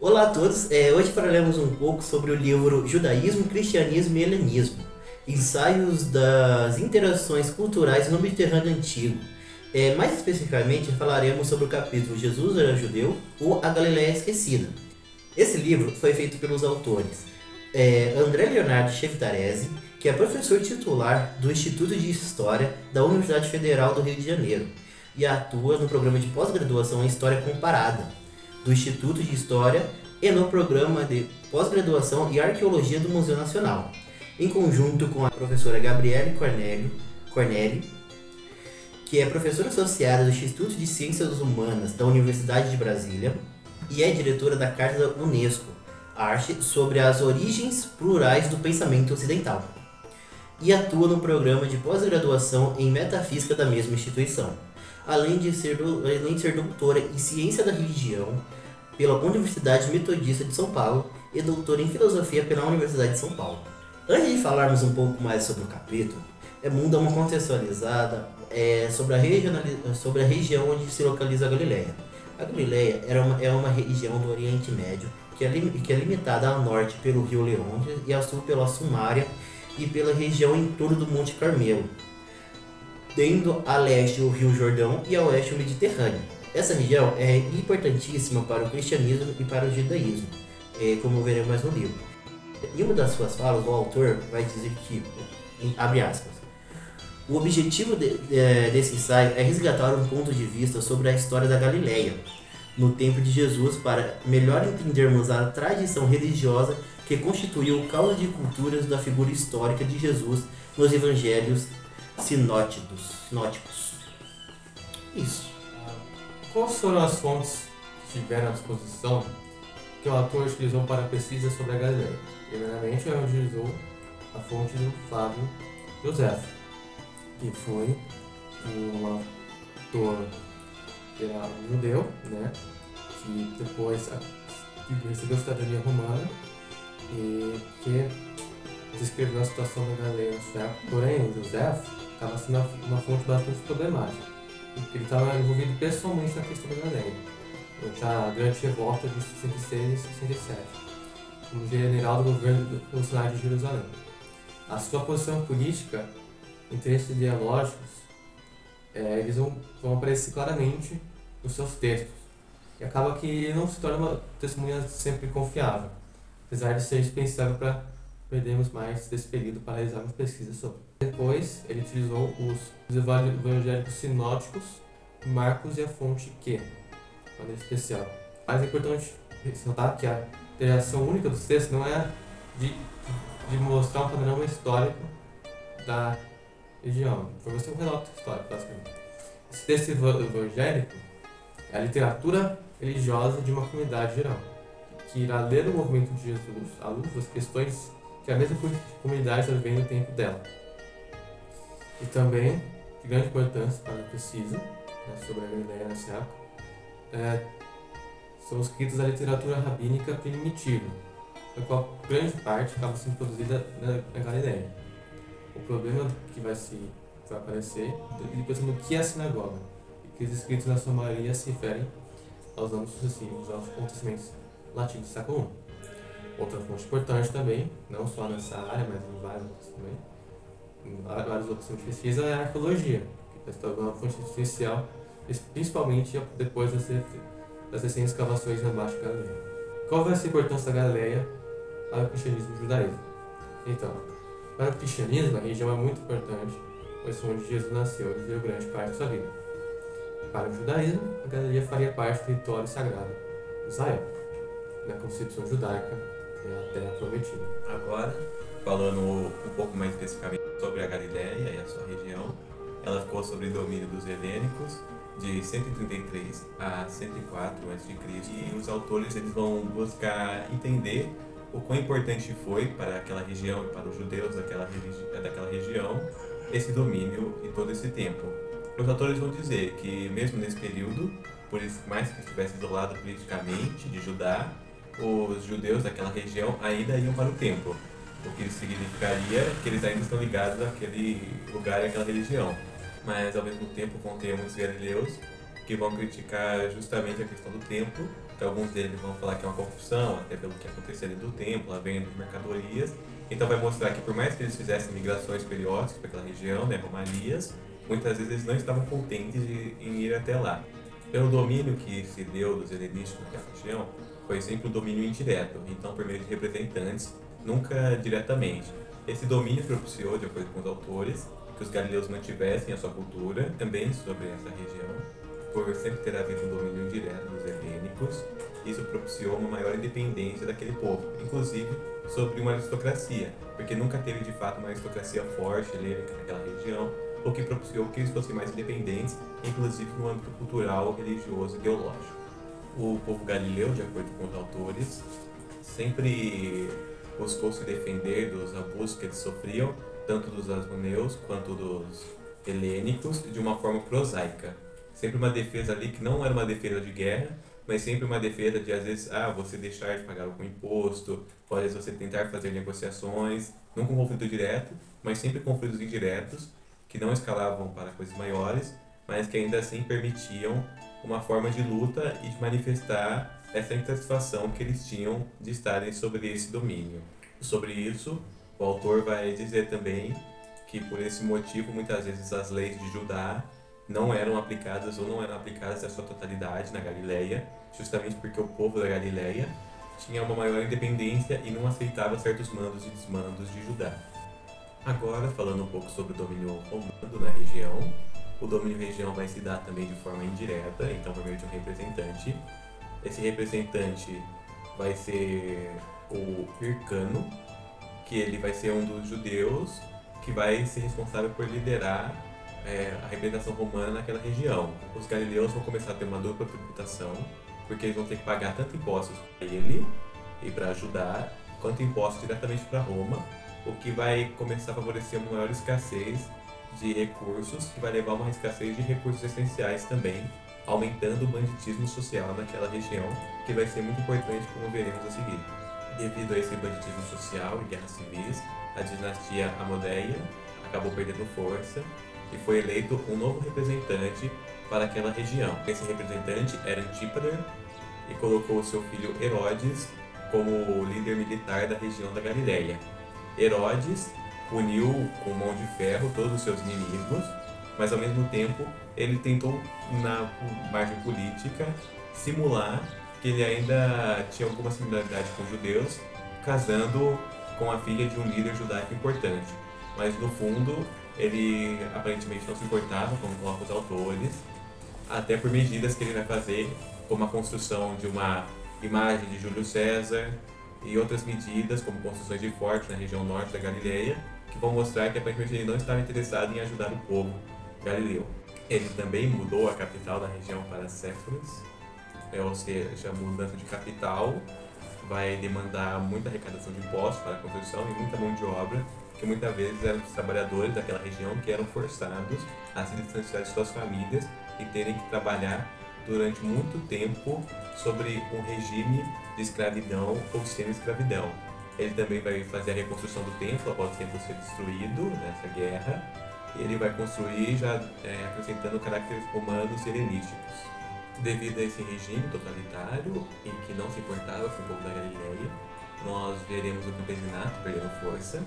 Olá a todos, hoje falaremos um pouco sobre o livro Judaísmo, Cristianismo e Helenismo, ensaios das interações culturais no Mediterrâneo Antigo. Mais especificamente, falaremos sobre o capítulo Jesus era judeu ou A Galileia Esquecida. Esse livro foi feito pelos autores André Leonardo Chevtarese, que é professor titular do Instituto de História da Universidade Federal do Rio de Janeiro e atua no programa de pós-graduação em História Comparada do Instituto de História e no programa de pós-graduação em Arqueologia do Museu Nacional, em conjunto com a professora Gabriele Corneli, que é professora associada do Instituto de Ciências Humanas da Universidade de Brasília e é diretora da Carta da Unesco, Arte sobre as origens plurais do pensamento ocidental, e atua no programa de pós-graduação em Metafísica da mesma instituição, além de ser doutora em Ciência da Religião pela Universidade Metodista de São Paulo e doutora em Filosofia pela Universidade de São Paulo. Antes de falarmos um pouco mais sobre o capítulo, é bom dar uma contextualizada sobre a região onde se localiza a Galileia. A Galileia é uma região do Oriente Médio que é limitada ao norte pelo rio Leôntidas e ao sul pela Sumária e pela região em torno do Monte Carmelo, tendo a leste o Rio Jordão e a oeste o Mediterrâneo. Essa região é importantíssima para o cristianismo e para o judaísmo, como veremos mais no livro. Em uma das suas falas, o autor vai dizer que, abre aspas, o objetivo desse ensaio é resgatar um ponto de vista sobre a história da Galileia, no tempo de Jesus, para melhor entendermos a tradição religiosa que constituiu o caos de culturas da figura histórica de Jesus nos evangelhos sinóticos. Isso. Quais foram as fontes que tiveram à disposição que o autor utilizou para a pesquisa sobre a Galileia? Primeiramente, ele utilizou a fonte do Flávio José, que foi um autor judeu, né, que depois recebeu cidadania romana e que descreveu a situação da Galileia no século. Porém, o José estava sendo uma fonte bastante problemática, porque ele estava envolvido pessoalmente na questão da Galileia, durante a grande revolta de 66 e 67, como general do governo revolucionário de Jerusalém. A sua posição política, interesses ideológicos, eles vão aparecer claramente nos seus textos, e acaba que ele não se torna uma testemunha sempre confiável, apesar de ser dispensável para perdermos mais desse período para realizarmos pesquisas sobre. Depois, ele utilizou os evangélicos sinóticos, Marcos e a fonte Q, de maneira especial. Mais importante ressaltar que a interação única dos textos não é de mostrar um panorama histórico da região, foi um relato histórico, basicamente. Esse texto evangélico é a literatura religiosa de uma comunidade geral, que irá ler o movimento de Jesus à luz das questões que a mesma comunidade está vivendo no tempo dela. E também, de grande importância para a pesquisa, sobre a Galileia nessa época, são escritos da literatura rabínica primitiva, a qual grande parte acaba sendo produzida na Galileia. O problema que vai aparecer depois no que é a sinagoga, e que os escritos na sua maioria se referem aos anos sucessivos, aos acontecimentos latinos do século I. Outra fonte importante também, não só nessa área, mas em várias outras também, em várias outras fontes de pesquisa, é a arqueologia, que está uma fonte essencial, principalmente depois das recentes escavações na Baixa Galileia. Qual vai ser a importância da Galileia para o cristianismo e o judaísmo? Então, para o cristianismo, a região é muito importante, pois foi onde Jesus nasceu e viveu grande parte da sua vida. Para o judaísmo, a Galileia faria parte do território sagrado de Israel, na concepção judaica, é a terra prometida. Agora, falando um pouco mais especificamente sobre a Galileia e a sua região, ela ficou sob domínio dos helênicos de 133 a 104 a.C. e os autores eles vão buscar entender o quão importante foi para aquela região e para os judeus daquela região esse domínio e todo esse tempo. Os autores vão dizer que mesmo nesse período, por mais que estivesse isolado politicamente de Judá, os judeus daquela região ainda iam para o templo, o que significaria que eles ainda estão ligados àquele lugar e àquela religião. Mas ao mesmo tempo vão ter muitos galileus que vão criticar justamente a questão do templo Então, alguns deles vão falar que é uma corrupção, até pelo que aconteceu dentro do templo, a venda de mercadorias. Então vai mostrar que por mais que eles fizessem migrações periódicas para aquela região, né, romarias, muitas vezes eles não estavam contentes em ir até lá. Pelo domínio que se deu dos helenísticos naquela região, foi sempre um domínio indireto, então por meio de representantes, nunca diretamente. Esse domínio propiciou, de acordo com os autores, que os galileus mantivessem a sua cultura também sobre essa região, por sempre ter havido um domínio indireto dos helênicos. Isso propiciou uma maior independência daquele povo, inclusive sobre uma aristocracia, porque nunca teve de fato uma aristocracia forte helênica naquela região, o que propiciou que eles fossem mais independentes, inclusive no âmbito cultural, religioso e ideológico. O povo galileu, de acordo com os autores, sempre buscou se defender dos abusos que eles sofriam, tanto dos asmoneus quanto dos helênicos, de uma forma prosaica. Sempre uma defesa ali que não era uma defesa de guerra, mas sempre uma defesa de, às vezes, você deixar de pagar algum imposto, ou às vezes você tentar fazer negociações, nunca um conflito direto, mas sempre conflitos indiretos, que não escalavam para coisas maiores, mas que ainda assim permitiam uma forma de luta e de manifestar essa insatisfação que eles tinham de estarem sobre esse domínio. Sobre isso, o autor vai dizer também que por esse motivo muitas vezes as leis de Judá não eram aplicadas ou não eram aplicadas na sua totalidade na Galileia, justamente porque o povo da Galileia tinha uma maior independência e não aceitava certos mandos e desmandos de Judá. Agora, falando um pouco sobre o domínio romano na região, o domínio região vai se dar também de forma indireta, então por meio de um representante. Esse representante vai ser o Hircano, que ele vai ser um dos judeus que vai ser responsável por liderar a representação romana naquela região. Os galileus vão começar a ter uma dupla tributação, porque eles vão ter que pagar tanto impostos para ele e para ajudar, quanto impostos diretamente para Roma, o que vai começar a favorecer uma maior escassez de recursos, que vai levar a uma escassez de recursos essenciais também, aumentando o banditismo social naquela região, que vai ser muito importante, como veremos a seguir. Devido a esse banditismo social e guerras civis, a dinastia Amodeia acabou perdendo força e foi eleito um novo representante para aquela região. Esse representante era Antípater e colocou seu filho Herodes como líder militar da região da Galileia. Herodes puniu com mão de ferro todos os seus inimigos, mas ao mesmo tempo ele tentou, na margem política, simular que ele ainda tinha alguma similaridade com os judeus, casando com a filha de um líder judaico importante. Mas no fundo, ele aparentemente não se importava, como colocam os autores, até por medidas que ele vai fazer, como a construção de uma imagem de Júlio César e outras medidas, como construções de fortes na região norte da Galileia, que vão mostrar que aparentemente ele não estava interessado em ajudar o povo galileu. Ele também mudou a capital da região para Séforis, ou seja, a mudança de capital vai demandar muita arrecadação de impostos para a construção e muita mão de obra, que muitas vezes eram os trabalhadores daquela região que eram forçados a se distanciar de suas famílias e terem que trabalhar durante muito tempo sobre um regime de escravidão ou semi-escravidão. Ele também vai fazer a reconstrução do templo após o templo ser destruído nessa guerra, e ele vai construir já acrescentando caracteres romanos e helenísticos. Devido a esse regime totalitário em que não se importava com o povo da Galileia, nós veremos o campesinato perdendo força,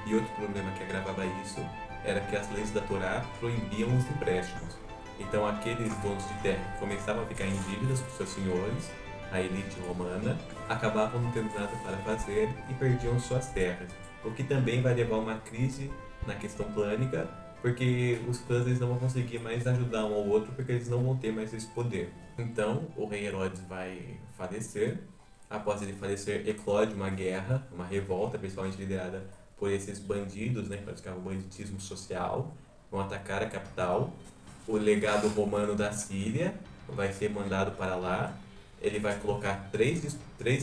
e outro problema que agravava isso era que as leis da Torá proibiam os empréstimos. Então aqueles donos de terra que começavam a ficar em dívidas com seus senhores, a elite romana, acabavam não tendo nada para fazer e perdiam suas terras, o que também vai levar a uma crise na questão plânica, porque os clãs eles não vão conseguir mais ajudar um ao outro porque eles não vão ter mais esse poder. Então o rei Herodes vai falecer. Após ele falecer, eclode uma guerra, uma revolta, principalmente liderada por esses bandidos, que praticavam o banditismo social, vão atacar a capital. O legado romano da Síria vai ser mandado para lá. Ele vai colocar três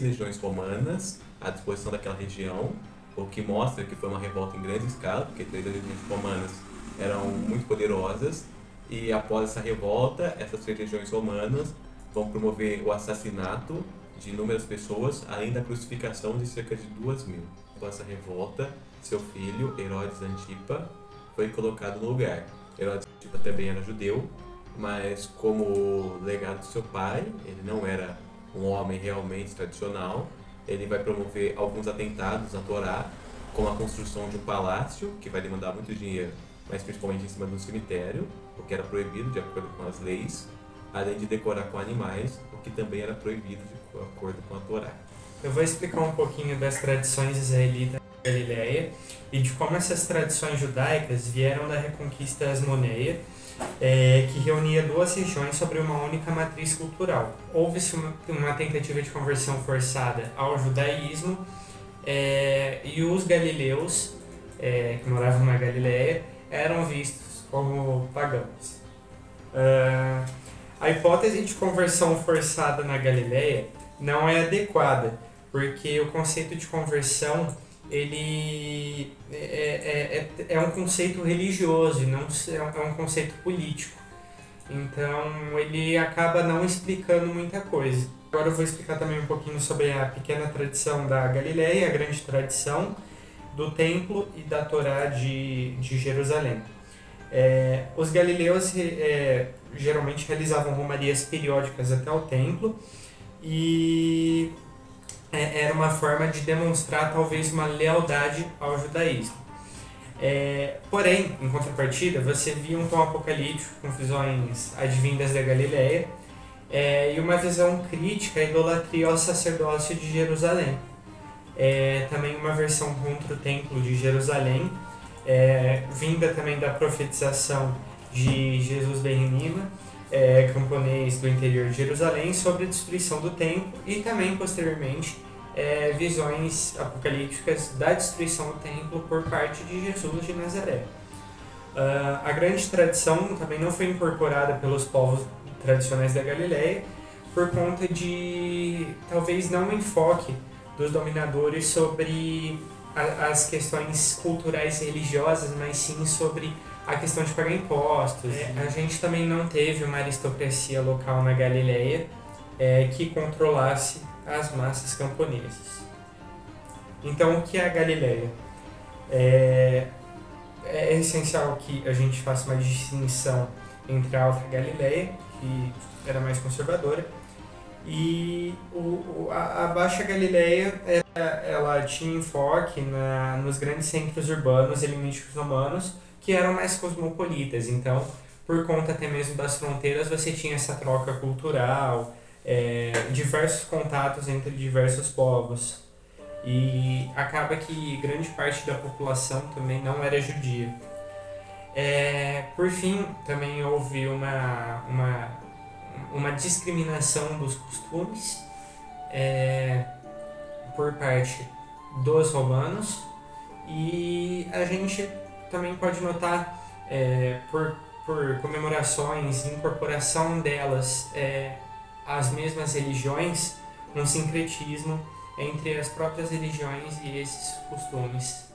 legiões romanas à disposição daquela região, o que mostra que foi uma revolta em grande escala, porque 3 legiões romanas eram muito poderosas, e após essa revolta, essas 3 legiões romanas vão promover o assassinato de inúmeras pessoas, além da crucificação de cerca de 2.000. Após essa revolta, seu filho, Herodes Antipa, foi colocado no lugar. Herodes Antipa também era judeu, mas como legado do seu pai, ele não era um homem realmente tradicional, ele vai promover alguns atentados à Torá, como a construção de um palácio, que vai demandar muito dinheiro, mas principalmente em cima do cemitério, o que era proibido de acordo com as leis, além de decorar com animais, o que também era proibido de acordo com a Torá. Eu vou explicar um pouquinho das tradições israelitas da Galileia e de como essas tradições judaicas vieram da reconquista asmoneia, que reunia duas regiões sobre uma única matriz cultural. Houve-se uma tentativa de conversão forçada ao judaísmo, e os galileus, que moravam na Galileia, eram vistos como pagãos. A hipótese de conversão forçada na Galileia não é adequada, porque o conceito de conversão ele é um conceito religioso, não é um conceito político. Então ele acaba não explicando muita coisa. Agora eu vou explicar também um pouquinho sobre a pequena tradição da Galileia, a grande tradição do templo e da Torá de Jerusalém. Os galileus geralmente realizavam romarias periódicas até o templo e era uma forma de demonstrar talvez uma lealdade ao judaísmo. Porém, em contrapartida, você via um tom apocalíptico com visões advindas da Galileia e uma visão crítica à idolatria ao sacerdócio de Jerusalém. Também uma versão contra o templo de Jerusalém, vinda também da profetização de Jesus ben Nima, camponês do interior de Jerusalém, sobre a destruição do templo e também, posteriormente, visões apocalípticas da destruição do templo por parte de Jesus de Nazaré. A grande tradição também não foi incorporada pelos povos tradicionais da Galileia por conta de, talvez, não um enfoque dos dominadores sobre as questões culturais e religiosas, mas sim sobre a questão de pagar impostos. A gente também não teve uma aristocracia local na Galileia que controlasse as massas camponesas. Então, o que é a Galileia? É essencial que a gente faça uma distinção entre a Alta Galileia, que era mais conservadora, e a Baixa Galileia. Ela tinha enfoque nos grandes centros urbanos helenísticos romanos, que eram mais cosmopolitas. Então, por conta até mesmo das fronteiras, você tinha essa troca cultural, diversos contatos entre diversos povos. E acaba que grande parte da população também não era judia. Por fim, também houve uma discriminação dos costumes por parte dos romanos, e a gente também pode notar por comemorações e incorporação delas às mesmas religiões, um sincretismo entre as próprias religiões e esses costumes.